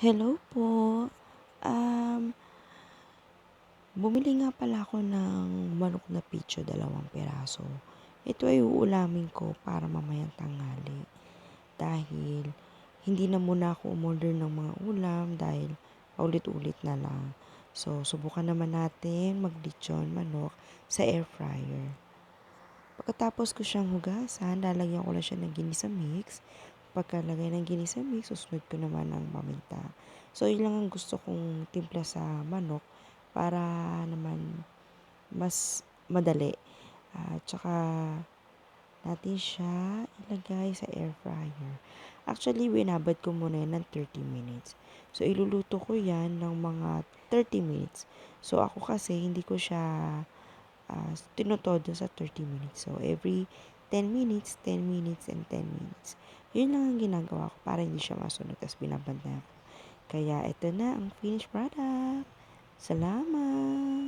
Hello po. Um, Bumili nga pala ako ng manok na pitso, 2 piraso. Ito ay uulamin ko para mamayang tanghali. Dahil hindi na muna ako umorder ng mga ulam dahil paulit-ulit na lang. So, subukan naman natin mag-lechon manok sa air fryer. Pagkatapos ko siyang hugasan, lalagyan ko lang siya ng ginisa mix. Pagkalagay ng ginisa mix, susunod ko naman ng paminta. So, yun lang ang gusto kong timpla sa manok para naman mas madali. At saka natin siya ilagay sa air fryer. Actually, winabad ko muna yan ng 30 minutes. So, iluluto ko yan ng mga 30 minutes. So, ako kasi hindi ko siya tinotodo sa 30 minutes. So, every 10 minutes, 10 minutes, and 10 minutes. Yun lang ang ginagawa ko para hindi siya masunog. Tapos binabantayan ko. Kaya, ito na ang finished product. Salamat!